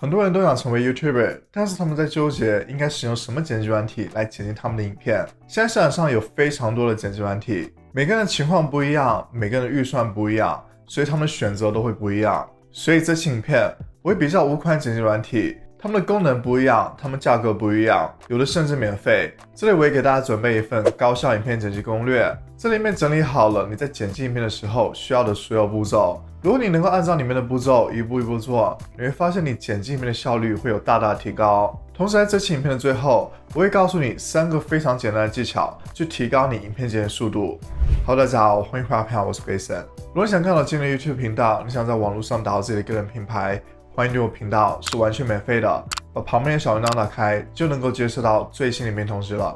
很多人都想成为 YouTuber， 但是他们在纠结应该使用什么剪辑软体来剪辑他们的影片。现在市场上有非常多的剪辑软体，每个人的情况不一样，每个人的预算不一样，所以他们的选择都会不一样。所以这期影片我会比较5款剪辑软体，它们的功能不一样，它们价格不一样，有的甚至免费。这里我也给大家准备一份高效影片剪辑攻略，这里面整理好了你在剪辑影片的时候需要的所有步骤。如果你能够按照里面的步骤一步一步做，你会发现你剪辑影片的效率会有大大提高。同时在这期影片的最后，我会告诉你3个非常简单的技巧，去提高你影片剪辑速度。好，大家好，欢迎回到频道，我是 Grayson。如果你想看到今天的 YouTube 频道，你想在网络上打造自己的个人品牌，欢迎订阅我频道，是完全免费的。把旁边的小铃铛打开，就能够接收到最新的影片通知了。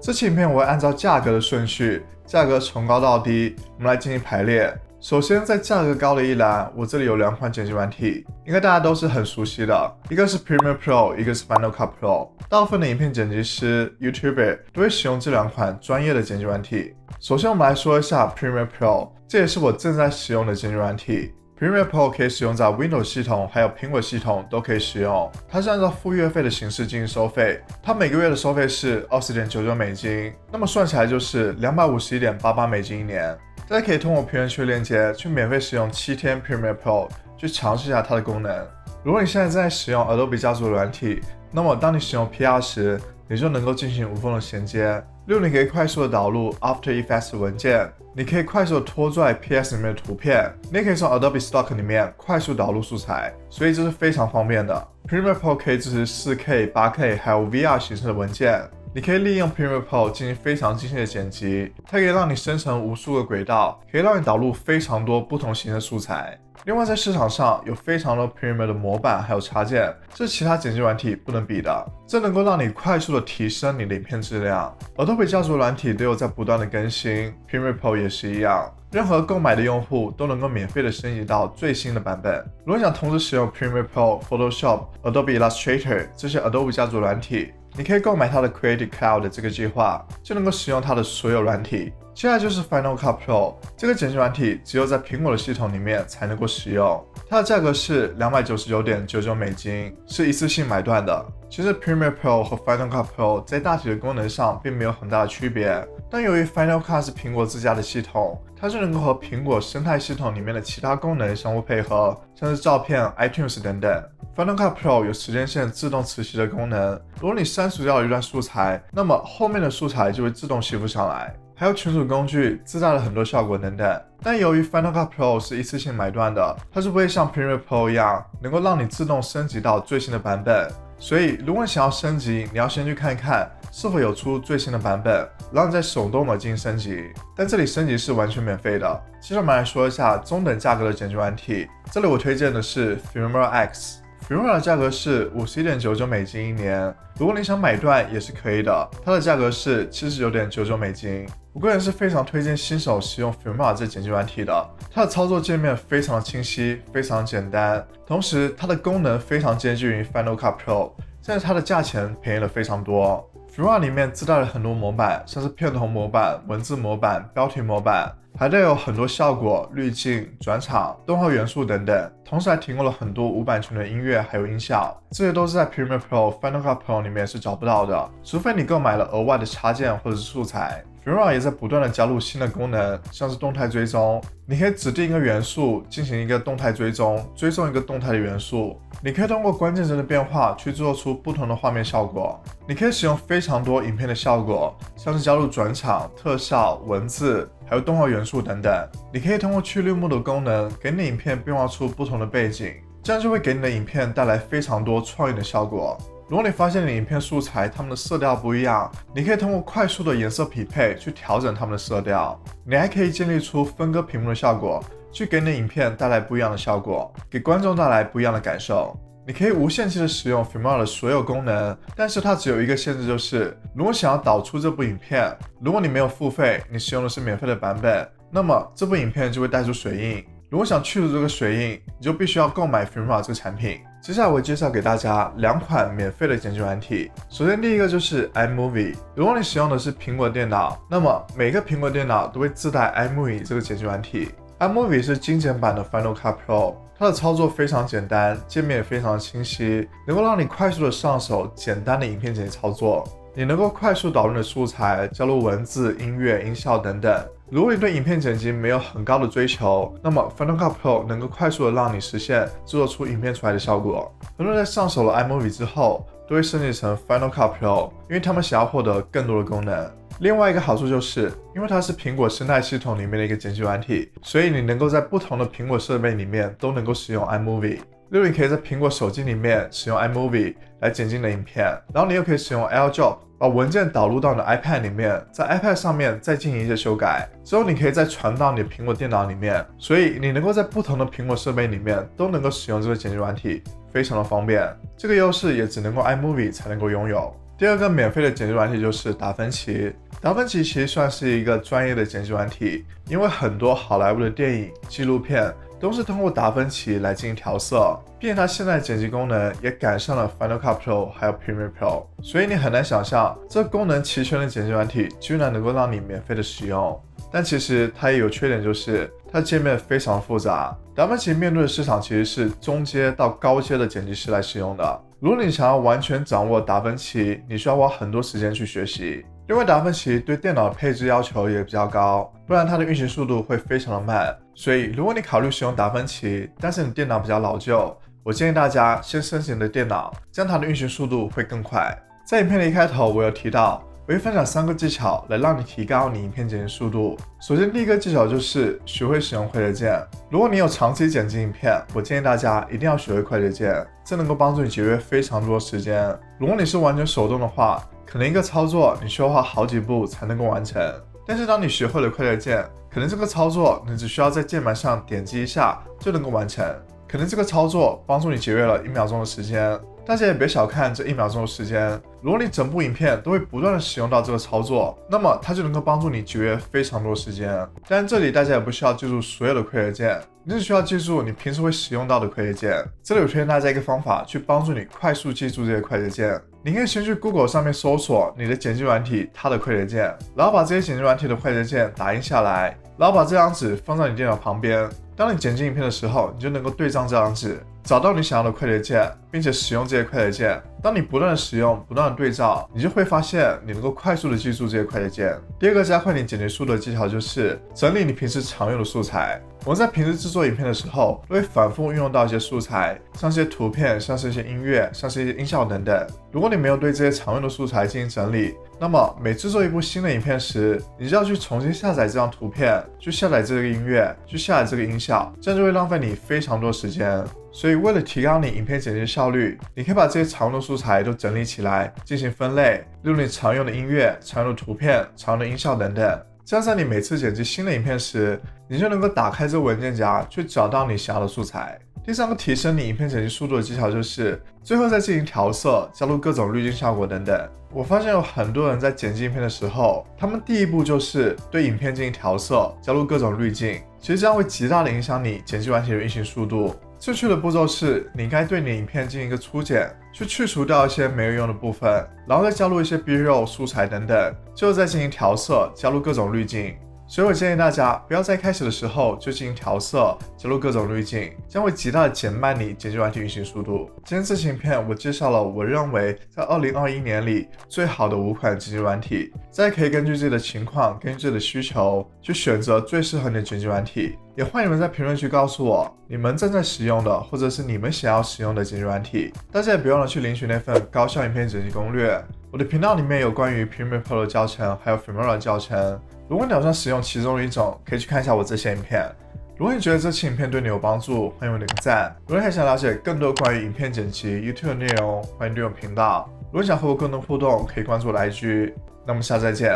这期影片我会按照价格的顺序，价格从高到低，我们来进行排列。首先在价格高的一栏，我这里有2款剪辑软体，应该大家都是很熟悉的，一个是 Premiere Pro， 一个是 Final Cut Pro。大部分的影片剪辑师、YouTuber 都会使用这2款专业的剪辑软体。首先我们来说一下 Premiere Pro， 这也是我正在使用的剪辑软体。Premiere Pro 可以使用在 Windows 系统还有苹果系统都可以使用，它是按照付月费的形式进行收费，它每个月的收费是20.99美金，那么算起来就是251.88美金一年。大家可以通过评论区链接去免费使用7天 Premiere Pro， 去尝试一下它的功能。如果你现在正在使用 Adobe 家族的软体，那么当你使用 PR 时，你就能够进行无缝的衔接。例如你可以快速的导入 After Effects 的文件，你可以快速的拖拽 PS 里面的图片，你也可以从 Adobe Stock 里面快速导入素材，所以这是非常方便的。Premiere Pro 可以支持 4K、8K 还有 VR 形式的文件，你可以利用 Premiere Pro 进行非常精细的剪辑，它可以让你生成无数个轨道，可以让你导入非常多不同形式的素材。另外在市场上有非常多 Premiere 的模板还有插件，这是其他剪辑软体不能比的，这能够让你快速的提升你的影片质量。Adobe 家族软体都有在不断的更新， Premiere Pro 也是一样，任何购买的用户都能够免费的升级到最新的版本。如果你想同时使用 Premiere Pro、Photoshop、Adobe Illustrator 这些 Adobe 家族软体，你可以购买它的 Creative Cloud 这个计划，就能够使用它的所有软体。接下来就是 Final Cut Pro， 这个剪辑软体只有在苹果的系统里面才能够使用，它的价格是299.99美金，是一次性买断的。其实 Premiere Pro 和 Final Cut Pro 在大体的功能上并没有很大的区别，但由于 Final Cut 是苹果自家的系统，它就能够和苹果生态系统里面的其他功能相互配合，像是照片、iTunes 等等。Final Cut Pro 有时间线自动磁吸的功能，如果你删除掉了一段素材，那么后面的素材就会自动吸附上来。还有群组工具自带了很多效果等等，但由于 Final Cut Pro 是一次性买断的，它是不会像 Premiere Pro 一样能够让你自动升级到最新的版本。所以如果你想要升级，你要先去看一看是否有出最新的版本，然后你再手动的进行升级，但这里升级是完全免费的。接着我们来说一下中等价格的剪辑软体，这里我推荐的是 Filmora X。Filmora 的价格是51.99美金一年，如果你想买断也是可以的，它的价格是79.99美金。我个人是非常推荐新手使用 Filmora 这剪辑软体的，它的操作界面非常的清晰，非常简单，同时它的功能非常接近于 Final Cut Pro， 但是它的价钱便宜了非常多。Filmora 里面自带了很多模板，像是片头模板、文字模板、标题模板，还带有很多效果、滤镜、转场、动画元素等等，同时还提供了很多无版权的音乐还有音效，这些都是在 Premiere Pro、Final Cut Pro 里面是找不到的，除非你购买了额外的插件或者是素材。Filmora 也在不断的加入新的功能，像是动态追踪，你可以指定一个元素进行一个动态追踪，追踪一个动态的元素。你可以通过关键词的变化去做出不同的画面效果。你可以使用非常多影片的效果，像是加入转场、特效、文字，还有动画元素等等。你可以通过去绿幕的功能，给你的影片变化出不同的背景，这样就会给你的影片带来非常多创意的效果。如果你发现你的影片素材它们的色调不一样，你可以通过快速的颜色匹配去调整它们的色调。你还可以建立出分割屏幕的效果，去给你的影片带来不一样的效果，给观众带来不一样的感受。你可以无限期的使用 Filmora 的所有功能，但是它只有一个限制，就是如果想要导出这部影片，如果你没有付费，你使用的是免费的版本，那么这部影片就会带出水印。如果想去除这个水印，你就必须要购买 Filmora 这个产品。接下来我会介绍给大家2款免费的剪辑软体。首先第一个就是 iMovie， 如果你使用的是苹果电脑，那么每个苹果电脑都会自带 iMovie 这个剪辑软体。iMovie 是精简版的 Final Cut Pro，它的操作非常简单，界面也非常清晰，能够让你快速的上手简单的影片剪辑操作。你能够快速导入你的素材，加入文字、音乐、音效等等。如果你对影片剪辑没有很高的追求，那么 Final Cut Pro 能够快速的让你实现制作出影片出来的效果。很多人在上手了 iMovie 之后，都会升级成 Final Cut Pro， 因为他们想要获得更多的功能。另外一个好处就是，因为它是苹果生态系统里面的一个剪辑软体，所以你能够在不同的苹果设备里面都能够使用 iMovie。例如，你可以在苹果手机里面使用 iMovie 来剪辑你的影片，然后你又可以使用 AirDrop 把文件导入到你的 iPad 里面，在 iPad 上面再进行一些修改，之后你可以再传到你的苹果电脑里面，所以你能够在不同的苹果设备里面都能够使用这个剪辑软体，非常的方便。这个优势也只能够 iMovie 才能够拥有。第二个免费的剪辑软体就是达芬奇。达芬奇其实算是一个专业的剪辑软体，因为很多好莱坞的电影、纪录片都是通过达芬奇来进行调色，并且它现在的剪辑功能也赶上了 Final Cut Pro 还有 Premiere Pro， 所以你很难想象这功能齐全的剪辑软体居然能够让你免费的使用。但其实它也有缺点，就是它的界面非常复杂。达芬奇面对的市场其实是中阶到高阶的剪辑师来使用的。如果你想要完全掌握达芬奇，你需要花很多时间去学习，因为达芬奇对电脑的配置要求也比较高，不然它的运行速度会非常的慢。所以如果你考虑使用达芬奇，但是你电脑比较老旧，我建议大家先升级你的电脑，这样它的运行速度会更快。在影片的一开头，我有提到我会分享3个技巧来让你提高你影片剪辑速度。首先，第一个技巧就是学会使用快捷键。如果你有长期剪辑影片，我建议大家一定要学会快捷键，这能够帮助你节约非常多的时间。如果你是完全手动的话，可能一个操作你需要花好几步才能够完成。但是当你学会了快捷键，可能这个操作你只需要在键盘上点击一下就能够完成。可能这个操作帮助你节约了1秒钟的时间。大家也别小看这1秒钟的时间，如果你整部影片都会不断的使用到这个操作，那么它就能够帮助你节约非常多时间。当然这里大家也不需要记住所有的快捷键，你只需要记住你平时会使用到的快捷键。这里我推荐大家一个方法，去帮助你快速记住这些快捷键。你可以先去 Google 上面搜索你的剪辑软体它的快捷键，然后把这些剪辑软体的快捷键打印下来，然后把这张纸放在你电脑旁边。当你剪辑影片的时候，你就能够对照这张纸，找到你想要的快捷键，并且使用这些快捷键。当你不断的使用，不断的对照，你就会发现你能够快速的记住这些快捷键。第二个加快你剪辑速度的技巧就是整理你平时常用的素材。我们在平时制作影片的时候，都会反复运用到一些素材，像是一些图片，像是一些音乐，像是一些音效等等。如果你没有对这些常用的素材进行整理，那么每制作一部新的影片时，你就要去重新下载这张图片，去下载这个音乐，去下载这个音效，这样就会浪费你非常多时间。所以为了提高你影片剪辑效率，你可以把这些常用的素材都整理起来，进行分类，例如你常用的音乐、常用的图片、常用的音效等等。这样在你每次剪辑新的影片时，你就能够打开这个文件夹，去找到你想要的素材。第3个提升你影片剪辑速度的技巧就是最后再进行调色，加入各种滤镜效果等等。我发现有很多人在剪辑影片的时候，他们第一步就是对影片进行调色，加入各种滤镜，其实这样会极大的影响你剪辑软体的运行速度。正确的步骤是，你应该对你的影片进行一个初剪，去去除掉一些没有用的部分，然后再加入一些 B-roll 素材等等，最后再进行调色，加入各种滤镜。所以我建议大家不要在开始的时候就进行调色，加入各种滤镜，这样会极大的减慢你剪辑软体运行速度。今天这期影片我介绍了我认为在2021年里最好的5款剪辑软体，大家可以根据自己的情况，根据自己的需求去选择最适合你的剪辑软体。也欢迎你们在评论区告诉我你们正在使用的，或者是你们想要使用的剪辑软体。大家也别忘了去领取那份高效影片剪辑攻略。我的频道里面有关于 Premiere Pro 的教程，还有 Filmora 的教程。如果你打算使用其中的一种，可以去看一下我这些影片。如果你觉得这期影片对你有帮助，欢迎点个赞。如果你还想了解更多关于影片剪辑 YouTube 的内容，欢迎订阅频道。如果你想和我更多互动，可以关注我的IG。那我们下次再见，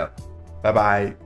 拜拜。